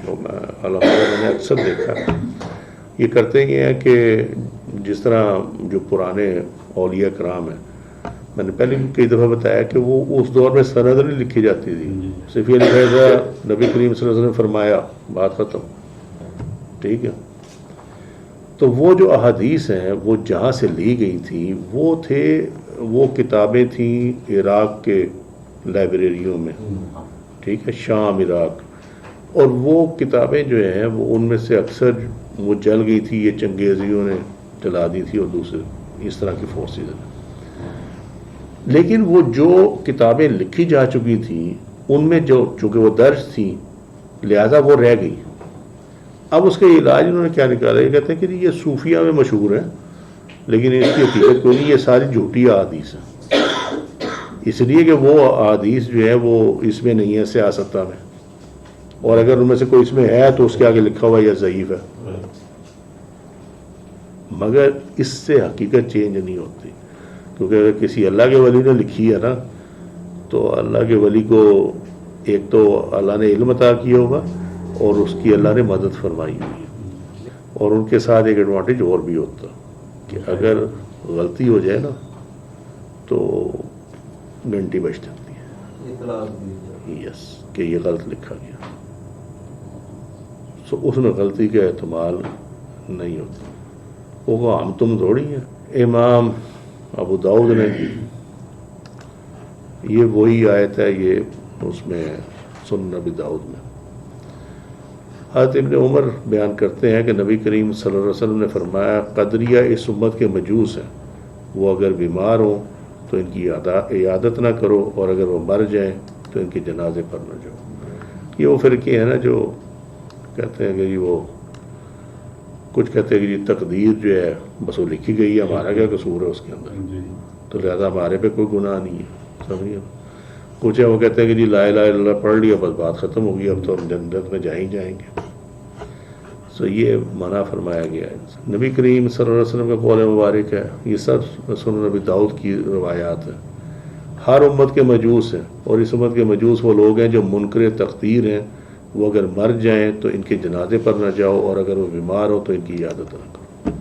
تو میں نے اکثر دیکھا یہ کرتے یہ ہیں کہ جس طرح جو پرانے اولیاء کرام ہیں, میں نے پہلے کئی دفعہ بتایا کہ وہ اس دور میں سند نہیں لکھی جاتی تھی, صرف یہ لکھا تھا نبی کریم صلی اللہ علیہ وسلم نے فرمایا, بات ختم. ٹھیک ہے, تو وہ جو احادیث ہیں وہ جہاں سے لی گئی تھیں وہ کتابیں تھیں عراق کے لائبریریوں میں. ٹھیک ہے, شام عراق, اور وہ کتابیں جو ہیں وہ ان میں سے اکثر وہ جل گئی تھی، یہ چنگیزیوں نے جلا دی تھی اور دوسرے اس طرح کی فورسز نے. لیکن وہ جو کتابیں لکھی جا چکی تھیں ان میں جو چونکہ وہ درج تھیں لہذا وہ رہ گئی. اب اس کا علاج انہوں نے کیا نکالا، یہ کہتے ہیں کہ یہ صوفیہ میں مشہور ہے لیکن اس کی حقیقت کوئی نہیں، یہ ساری جھوٹی احادیث ہیں، اس لیے کہ وہ احادیث جو ہے وہ اس میں نہیں ہے سیاستہ میں، اور اگر ان میں سے کوئی اس میں ہے تو اس کے آگے لکھا ہوا یہ ضعیف ہے. مگر اس سے حقیقت چینج نہیں ہوتی، کیونکہ اگر کسی اللہ کے ولی نے لکھی ہے نا تو اللہ کے ولی کو ایک تو اللہ نے علم عطا کیا ہوگا اور اس کی اللہ نے مدد فرمائی ہوئی ہے. اور ان کے ساتھ ایک ایڈوانٹیج اور بھی ہوتا کہ اگر غلطی ہو جائے نا تو گھنٹی بج جاتی ہے، یس کہ یہ غلط لکھا گیا، سو اس میں غلطی کا احتمال نہیں ہوتا. وہ ہم تم تھوڑی ہیں. امام ابو داؤد نے یہ وہی آیت ہے، یہ اس میں سنن ابی داؤد میں حضرت ابن عمر بیان کرتے ہیں کہ نبی کریم صلی اللہ علیہ وسلم نے فرمایا قدریہ اس امت کے مجوس ہیں، وہ اگر بیمار ہوں تو ان کی عیادت نہ کرو اور اگر وہ مر جائیں تو ان کے جنازے پر نہ جاؤ. یہ وہ فرقے ہیں نا جو کہتے ہیں کہ جی وہ کچھ کہتے ہیں کہ جی تقدیر جو ہے بس وہ لکھی گئی ہے، ہمارا کیا قصور ہے اس کے اندر، تو لہذا ہمارے پہ کوئی گناہ نہیں ہے. سمجھیے کچھ ہے وہ کہتے ہیں کہ جی لا الہ الا اللہ پڑھ لیا بس بات ختم ہو گئی، اب تو ہم جنت میں جائیں گے. سو یہ منع فرمایا گیا ہے. نبی کریم صلی اللہ علیہ وسلم کا قول مبارک ہے، یہ سب سنن نبی داؤد کی روایات ہیں. ہر امت کے مجوس ہیں اور اس امت کے مجوس وہ لوگ ہیں جو منکر تقدیر ہیں، وہ اگر مر جائیں تو ان کے جنازے پر نہ جاؤ اور اگر وہ بیمار ہو تو ان کی عیادت نہ کرو.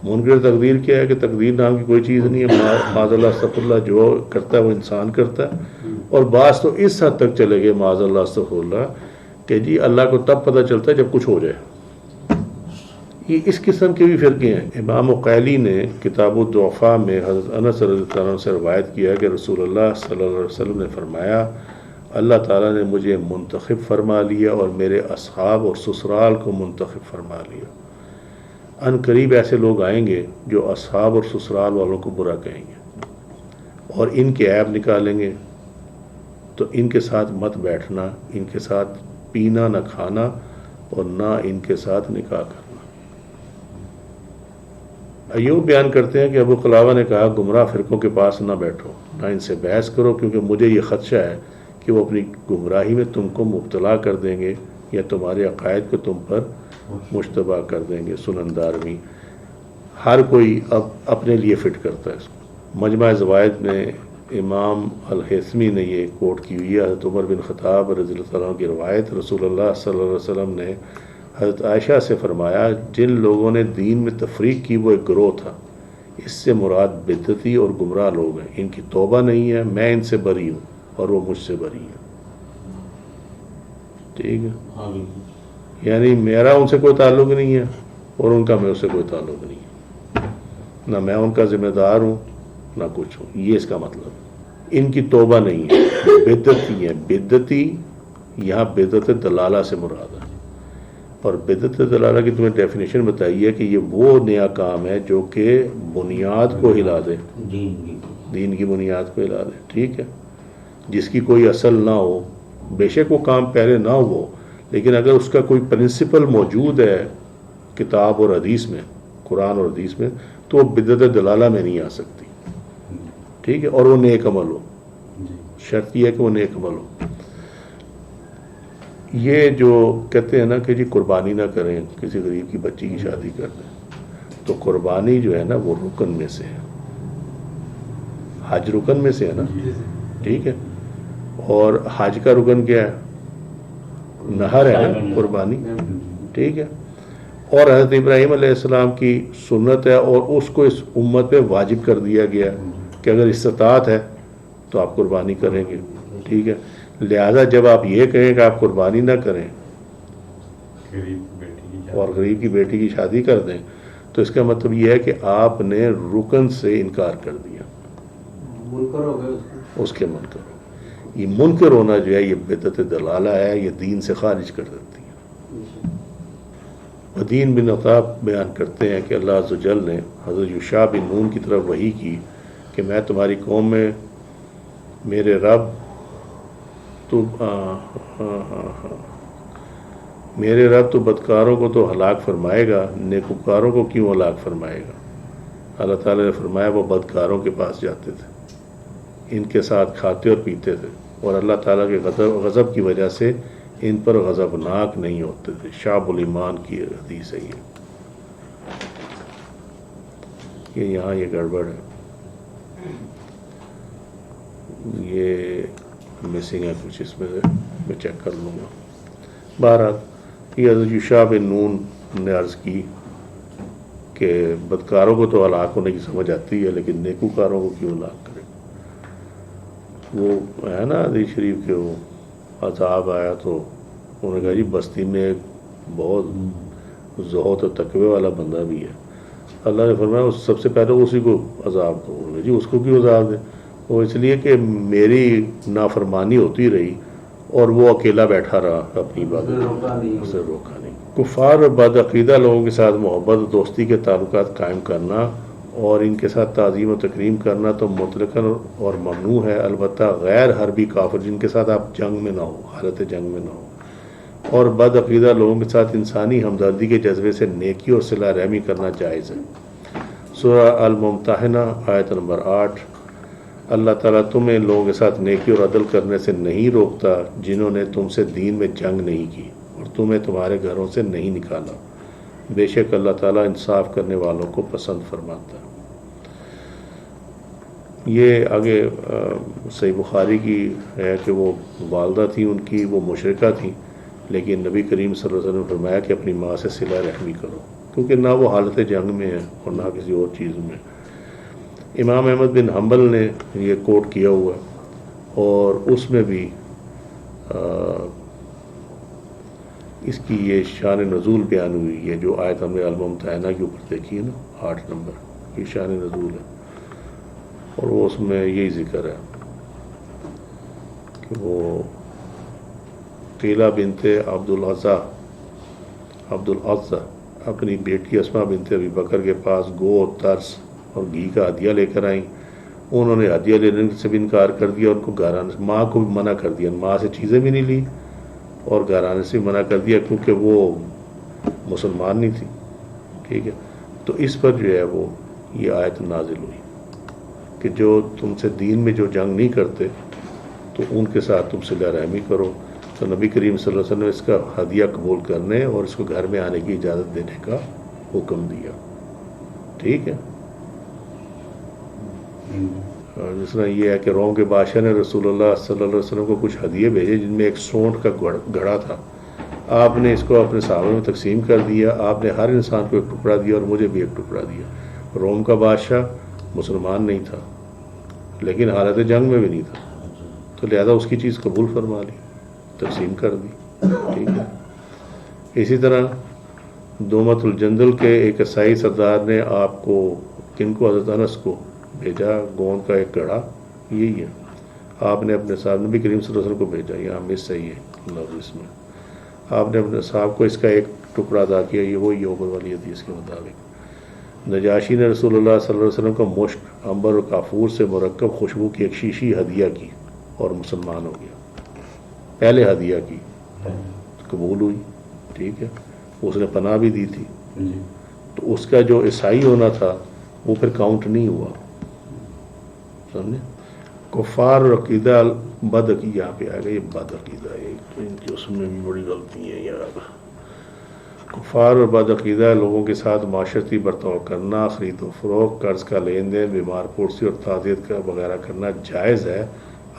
منکر تقدیر کیا ہے کہ تقدیر نام کی کوئی چیز نہیں ہے، معاذ اللہ استغفر اللہ، جو کرتا ہے وہ انسان کرتا ہے. اور بعض تو اس حد تک چلے گئے معاذ اللہ استغفر اللہ کہ جی اللہ کو تب پتہ چلتا ہے جب کچھ ہو جائے. یہ اس قسم کے بھی فرقے ہیں. امام عقیلی نے کتاب الضعفاء میں حضرت انس رضی اللہ عنہ سے روایت کیا کہ رسول اللہ صلی اللہ علیہ وسلم نے فرمایا اللہ تعالیٰ نے مجھے منتخب فرما لیا اور میرے اصحاب اور سسرال کو منتخب فرما لیا. ان قریب ایسے لوگ آئیں گے جو اصحاب اور سسرال والوں کو برا کہیں گے اور ان کے عیب نکالیں گے، تو ان کے ساتھ مت بیٹھنا، ان کے ساتھ پینا نہ کھانا اور نہ ان کے ساتھ نکاح کرنا. ایوب بیان کرتے ہیں کہ ابو قلابہ نے کہا گمراہ فرقوں کے پاس نہ بیٹھو، نہ ان سے بحث کرو، کیونکہ مجھے یہ خدشہ ہے کہ وہ اپنی گمراہی میں تم کو مبتلا کر دیں گے یا تمہارے عقائد کو تم پر مشتبہ کر دیں گے. سنن دارمی. ہر کوئی اب اپنے لیے فٹ کرتا ہے اس کو. مجمع زوائد میں امام الحیثمی نے یہ کوٹ کی ہوئی ہے، حضرت عمر بن خطاب رضی اللہ عنہ کی روایت، رسول اللہ صلی اللہ علیہ وسلم نے حضرت عائشہ سے فرمایا جن لوگوں نے دین میں تفریق کی وہ ایک گروہ تھا، اس سے مراد بدعتی اور گمراہ لوگ ہیں، ان کی توبہ نہیں ہے، میں ان سے بری ہوں اور وہ مجھ سے بری ہیں. ٹھیک ہے، یعنی میرا ان سے کوئی تعلق نہیں ہے اور ان کا میں اس سے کوئی تعلق نہیں ہے، نہ میں ان کا ذمہ دار ہوں نہ کچھ ہوں. یہ اس کا مطلب. ان کی توبہ نہیں ہے، بدعتی ہے. بدعتی یہاں بدعت دلالہ سے مراد ہے، اور بدعت دلالہ کی تمہیں ڈیفینیشن بتائی ہے کہ یہ وہ نیا کام ہے جو کہ بنیاد کو ہلا دے، دین کی بنیاد کو ہلا دے. ٹھیک ہے، جس کی کوئی اصل نہ ہو، بے شک وہ کام پہلے نہ ہو لیکن اگر اس کا کوئی پرنسپل موجود ہے کتاب اور حدیث میں، قرآن اور حدیث میں، تو وہ بدعت دلالہ میں نہیں آ سکتی. ٹھیک ہے، اور وہ نیک عمل ہو. شرط یہ ہے کہ وہ نیک عمل ہو. یہ جو کہتے ہیں نا کہ جی قربانی نہ کریں، کسی غریب کی بچی کی شادی کر دیں، تو قربانی جو ہے نا وہ رکن میں سے ہے. حج رکن میں سے ہے نا. ٹھیک ہے، اور حج کا رکن کیا ہے؟ نہر ہے نا، قربانی. ٹھیک ہے، اور حضرت ابراہیم علیہ السلام کی سنت ہے اور اس کو اس امت پہ واجب کر دیا گیا کہ اگر استطاعت ہے تو آپ قربانی کریں گے. ٹھیک ہے، لہذا جب آپ یہ کہیں کہ آپ قربانی نہ کریں اور غریب کی بیٹی کی شادی کر دیں تو اس کا مطلب یہ ہے کہ آپ نے رکن سے انکار کر دیا، اس کے منکر. یہ منکر ہونا جو ہے یہ بدعت دلالہ ہے، یہ دین سے خارج کر دیتی ہے۔ ودین بن عطا بیان کرتے ہیں کہ اللہ عز و جل نے حضرت یوشع بن نون کی طرف وحی کی کہ میں تمہاری قوم میں میرے رب تو بدکاروں کو تو ہلاک فرمائے گا، نیکوکاروں کو کیوں ہلاک فرمائے گا؟ اللہ تعالیٰ نے فرمایا وہ بدکاروں کے پاس جاتے تھے، ان کے ساتھ کھاتے اور پیتے تھے، اور اللہ تعالیٰ کے غضب کی وجہ سے ان پر غضبناک نہیں ہوتے تھے۔ شعب الایمان کی حدیث ہے یہ یہاں یہ گڑبڑ ہے، یہ مسنگ ہے کچھ، اس میں سے میں چیک کر لوں گا۔ بہرحال یہ حضرت یوشع بن نون نے عرض کی کہ بدکاروں کو تو ہلاک ہونے کی سمجھ آتی ہے، لیکن نیکوکاروں کو کیوں ہلاک کرے؟ وہ ہے نا حدیث شریف کے وہ عذاب آیا تو انہوں نے کہا جی بستی میں ایک بہت زہد و تقوی والا بندہ بھی ہے، اللہ نے فرمایا اس سب سے پہلے اسی کو عذاب دو۔ انہوں نے جی اس کو کیوں عذاب دے؟ وہ اس لیے کہ میری نافرمانی ہوتی رہی اور وہ اکیلا بیٹھا رہا اپنی بات، اسے روکا نہیں۔ کفار اور بد عقیدہ لوگوں کے ساتھ محبت و دوستی کے تعلقات قائم کرنا اور ان کے ساتھ تعظیم و تکریم کرنا تو مطلقاً اور ممنوع ہے، البتہ غیر حربی کافر جن کے ساتھ آپ جنگ میں نہ ہو، حالت جنگ میں نہ ہو، اور بد عقیدہ لوگوں کے ساتھ انسانی ہمدردی کے جذبے سے نیکی اور صلہ رحمی کرنا جائز ہے۔ سورہ الممتحنہ آیت نمبر 8۔ اللہ تعالیٰ تمہیں لوگوں کے ساتھ نیکی اور عدل کرنے سے نہیں روکتا جنہوں نے تم سے دین میں جنگ نہیں کی اور تمہیں تمہارے گھروں سے نہیں نکالا، بے شک اللہ تعالیٰ انصاف کرنے والوں کو پسند فرماتا ہے۔ یہ آگے صحیح بخاری کی ہے کہ وہ والدہ تھیں ان کی، وہ مشرکہ تھیں، لیکن نبی کریم صلی اللہ علیہ وسلم نے فرمایا کہ اپنی ماں سے صلہ رحمی کرو، کیونکہ نہ وہ حالت جنگ میں ہے اور نہ کسی اور چیز میں۔ امام احمد بن حنبل نے یہ کوٹ کیا ہوا اور اس میں بھی اس کی یہ شان نزول بیان ہوئی ہے، جو آیت ہم نے الممتحنہ کے اوپر دیکھی ہے نا 8 نمبر، یہ شان نزول ہے، اور وہ اس میں یہی ذکر ہے کہ وہ قیلہ بنت عبدالعزہ اپنی بیٹی اسماء بنت ابی بکر کے پاس گو، ترس اور گھی کا ہدیہ لے کر آئیں۔ انہوں نے ہدیہ لینے سے بھی انکار کر دیا، ان کو گھرانے، ماں کو بھی منع کر دیا، ماں سے چیزیں بھی نہیں لی اور گھرانے سے منع کر دیا کیونکہ وہ مسلمان نہیں تھی، ٹھیک ہے۔ تو اس پر جو ہے وہ یہ آیت نازل ہوئی کہ جو تم سے دین میں جو جنگ نہیں کرتے تو ان کے ساتھ تم صلہ رحمی کرو۔ تو نبی کریم صلی اللہ علیہ وسلم نے اس کا ہدیہ قبول کرنے اور اس کو گھر میں آنے کی اجازت دینے کا حکم دیا، ٹھیک ہے۔ اور جس طرح یہ ہے کہ روم کے بادشاہ نے رسول اللہ صلی اللہ علیہ وسلم کو کچھ ہدیے بھیجے جن میں ایک سونٹ کا گھڑا تھا، آپ نے اس کو اپنے صحابہ میں تقسیم کر دیا، آپ نے ہر انسان کو ایک ٹکڑا دیا اور مجھے بھی ایک ٹکڑا دیا۔ روم کا بادشاہ مسلمان نہیں تھا لیکن حالت جنگ میں بھی نہیں تھا، تو لہذا اس کی چیز قبول فرما لی، تقسیم کر دی، ٹھیک ہے۔ اسی طرح دومت الجندل کے ایک عیسائی سردار نے آپ کو، کن کو، حضرت انس کو بھیجا گوند کا ایک گڑھا، یہی ہے، آپ نے اپنے صاحب نبی کریم صلی اللہ علیہ وسلم کو بھیجا، یہاں مس صحیح ہے لفظ اس میں، آپ نے اپنے صاحب کو اس کا ایک ٹکڑا ادا کیا، یہ وہی اوپر والی حدیث کے مطابق۔ نجاشی نے رسول اللہ صلی اللہ علیہ وسلم کو مشک، عنبر اور کافور سے مرکب خوشبو کی ایک شیشی ہدیہ کی اور مسلمان ہو گیا۔ پہلے ہدیہ کی قبول ہوئی، ٹھیک ہے، اس نے پناہ بھی دی تھی، تو اس کا جو عیسائی ہونا تھا وہ پھر کاؤنٹ نہیں ہوا، سمجھے۔ کفار اور عقیدہ بد عقیدہ، یہاں پہ آئے گا یہ بد عقیدہ ہے، تو ان کی اس میں بھی بڑی غلطی ہے یار۔ کفار اور بد عقیدہ لوگوں کے ساتھ معاشرتی برتاؤ کرنا، خرید و فروخت، قرض کا لین دین، بیمار پرسی اور تعزیت کا وغیرہ کرنا جائز ہے،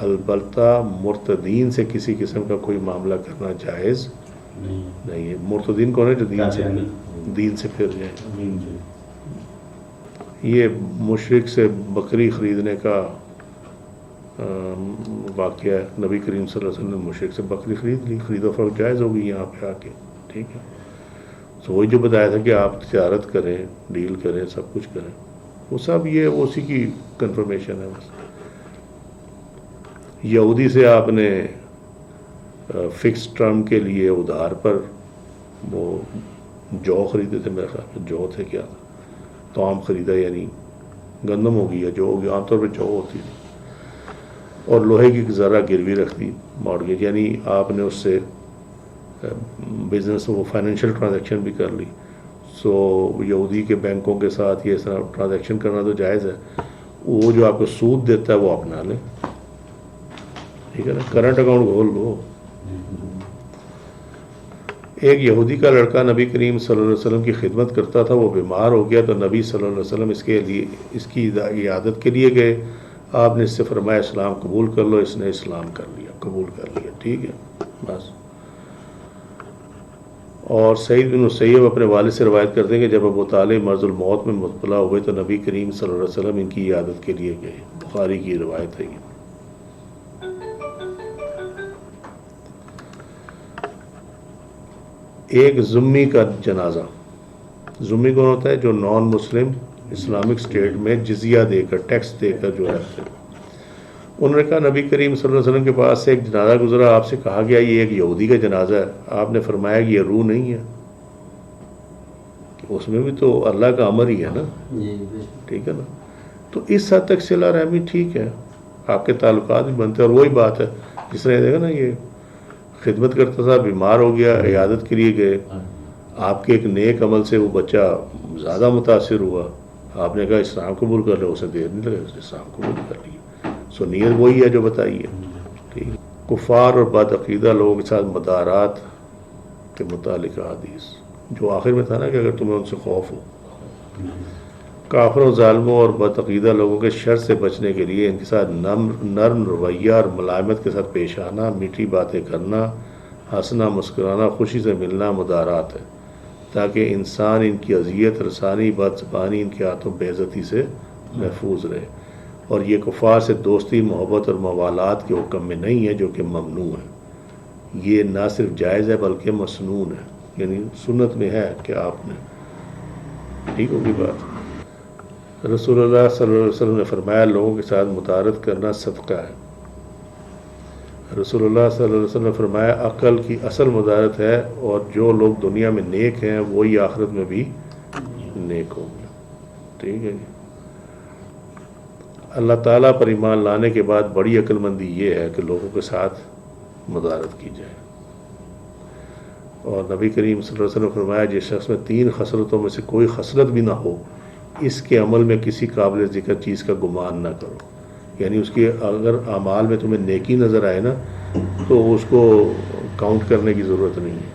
البتہ مرتدین سے کسی قسم کا کوئی معاملہ کرنا جائز نہیں ہے۔ مرتدین کون ہے؟ جو دین سے پھر جائیں۔ یہ مشرک سے بکری خریدنے کا واقعہ ہے، نبی کریم صلی اللہ علیہ وسلم نے مشرک سے بکری خرید لی، خرید و فروخت جائز ہوگی یہاں پہ آ کے، ٹھیک ہے۔ تو وہی جو بتایا تھا کہ آپ تجارت کریں، ڈیل کریں، سب کچھ کریں، وہ سب یہ اسی کی کنفرمیشن ہے بس۔ یہودی سے آپ نے فکس ٹرم کے لیے ادھار پر وہ جو خریدے تھے، میرے خیال میں جو تھے، کیا تھا، توام خریدا، یعنی گندم ہو گیا، جو ہو گیا، عام طور پہ جو ہوتی تھی، اور لوہے کی ذرہ گروی رکھ دی مارگیج، یعنی آپ نے اس سے بزنس وہ فائنینشیل ٹرانزیکشن بھی کر لی. سو یہودی کے بینکوں کے ساتھ یہ اس طرح ٹرانزیکشن کرنا تو جائز ہے. وہ جو آپ کو سود دیتا ہے وہ اپنا لیں، ٹھیک ہے نا، کرنٹ اکاؤنٹ کھول لو. ایک یہودی کا لڑکا نبی کریم صلی اللہ علیہ وسلم کی خدمت کرتا تھا، وہ بیمار ہو گیا تو نبی صلی اللہ علیہ وسلم اس کی عیادت کے لیے گئے. آپ نے اس سے فرمایا اسلام قبول کر لو. اس نے اسلام کر لیا، قبول کر لیا، ٹھیک ہے بس. اور سعید بن مسیب اپنے والد سے روایت کرتے ہیں کہ جب ابو طالب مرض الموت میں مبتلا ہوئے تو نبی کریم صلی اللہ علیہ وسلم ان کی عیادت کے لیے گئے. بخاری کی روایت ہے یہ. ایک ذمی کا جنازہ. ذمی کون ہوتا ہے؟ جو نان مسلم اسلامک اسٹیٹ میں جزیہ دے کر، ٹیکس دے کر جو رہتے ہیں. انہوں نے کہا نبی کریم صلی اللہ علیہ وسلم کے پاس سے ایک جنازہ گزرا، آپ سے کہا گیا یہ ایک یہودی کا جنازہ ہے. آپ نے فرمایا کہ یہ روح نہیں ہے. اس میں بھی تو اللہ کا امر ہی ہے نا، ٹھیک ہے نا. تو اس حد تک صلہ رحمی ٹھیک ہے، آپ کے تعلقات بھی بنتے ہیں. اور وہی بات ہے جس نے دیکھا نا، یہ خدمت کرتا تھا، بیمار ہو گیا، عیادت کے لیے گئے. آپ کے ایک نیک عمل سے وہ بچہ زیادہ متاثر ہوا. آپ نے کہا اسلام قبول کر لو. اسے دیر نہیں لگے، اس نے اسلام قبول کر لیا. سو نیت وہی ہے جو بتائیے. ٹھیک. کفار اور بد عقیدہ لوگوں کے ساتھ مدارات کے متعلق حدیث جو آخر میں تھا نا کہ اگر تمہیں ان سے خوف ہو. کافروں، ظالموں اور بد عقیدہ لوگوں کے شر سے بچنے کے لیے ان کے ساتھ نرم رویہ اور ملائمت کے ساتھ پیش آنا، میٹھی باتیں کرنا، ہنسنا، مسکرانا، خوشی سے ملنا مدارات ہے، تاکہ انسان ان کی اذیت رسانی، بد زبانی، ان کے ہاتھوں بے عزتی سے محفوظ رہے. اور یہ کفار سے دوستی، محبت اور موالات کے حکم میں نہیں ہے جو کہ ممنوع ہے. یہ نہ صرف جائز ہے بلکہ مسنون ہے، یعنی سنت میں ہے کہ آپ نے. ٹھیک ہوگی بات. رسول اللہ صلی اللہ علیہ وسلم نے فرمایا لوگوں کے ساتھ مدارت کرنا صدقہ ہے. رسول اللہ صلی اللہ علیہ وسلم نے فرمایا عقل کی اصل مدارت ہے، اور جو لوگ دنیا میں نیک ہیں وہی آخرت میں بھی نیک ہوں گے. ٹھیک ہے جی. اللہ تعالیٰ پر ایمان لانے کے بعد بڑی عقل مندی یہ ہے کہ لوگوں کے ساتھ مدارت کی جائے. اور نبی کریم صلی اللہ علیہ وسلم نے فرمایا جس شخص میں 3 خصلتوں میں سے کوئی خصلت بھی نہ ہو، اس کے عمل میں کسی قابل ذکر چیز کا گمان نہ کرو. یعنی اس کی اگر اعمال میں تمہیں نیکی نظر آئے نا تو اس کو کاؤنٹ کرنے کی ضرورت نہیں ہے.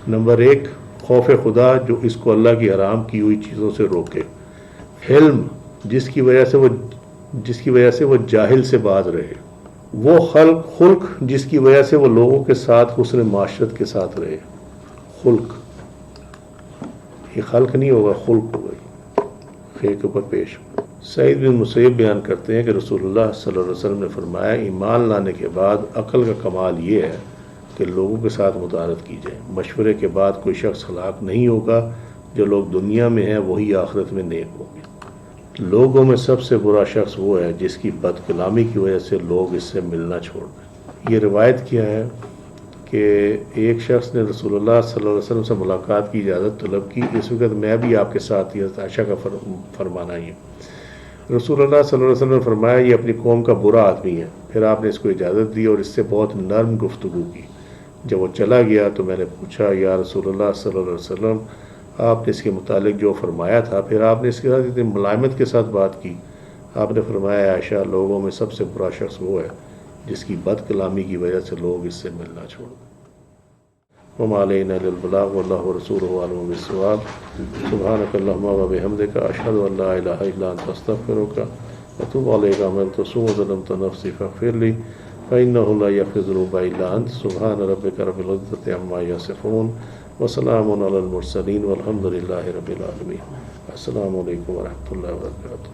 نمبر 1 خوف خدا، جو اس کو اللہ کی حرام کی ہوئی چیزوں سے روکے. حلم، جس کی وجہ سے وہ جاہل سے باز رہے. وہ خلق، جس کی وجہ سے وہ لوگوں کے ساتھ حسن معاشرت کے ساتھ رہے. خلق، یہ خلق نہیں ہوگا، خلق ہوگا. خیر کے اوپر پیش. سعید بن مسیب بیان کرتے ہیں کہ رسول اللہ صلی اللہ علیہ وسلم نے فرمایا ایمان لانے کے بعد عقل کا کمال یہ ہے کہ لوگوں کے ساتھ مدارت کی جائے. مشورے کے بعد کوئی شخص ہلاک نہیں ہوگا. جو لوگ دنیا میں ہیں وہی آخرت میں نیک ہوں گے. لوگوں میں سب سے برا شخص وہ ہے جس کی بد کلامی کی وجہ سے لوگ اس سے ملنا چھوڑ دیں. یہ روایت کیا ہے کہ ایک شخص نے رسول اللہ صلی اللہ علیہ وسلم سے ملاقات کی اجازت طلب کی. اس وقت میں بھی آپ کے ساتھ تھی. حضرت عائشہ کا فرمانا یہ. رسول اللہ صلی اللہ علیہ وسلم نے فرمایا یہ اپنی قوم کا برا آدمی ہے. پھر آپ نے اس کو اجازت دی اور اس سے بہت نرم گفتگو کی. جب وہ چلا گیا تو میں نے پوچھا یا رسول اللہ صلی اللہ علیہ وسلم آپ نے اس کے متعلق جو فرمایا تھا پھر آپ نے اس کے ساتھ اتنی ملائمت کے ساتھ بات کی. آپ نے فرمایا عائشہ لوگوں میں سب سے برا شخص وہ ہے جس کی بد کلامی کی وجہ سے لوگ اس سے ملنا چھوڑ دیں. وما علینا الا البلاغ واللہ ورسولہ اعلم بالصواب. سبحانک اللہم وبحمدک اشہد ان لا الہ الا انت استغفرک واتوب الیک. عملت سوءا وظلمت نفسی فاغفر لی فإنہ لا یغفر الذنوب الا انت. سبحان ربک رب العزۃ عما یصفون وسلام علی المرسلین والحمد للہ رب العالمین. السلام علیکم ورحمۃ اللہ وبرکاتہ.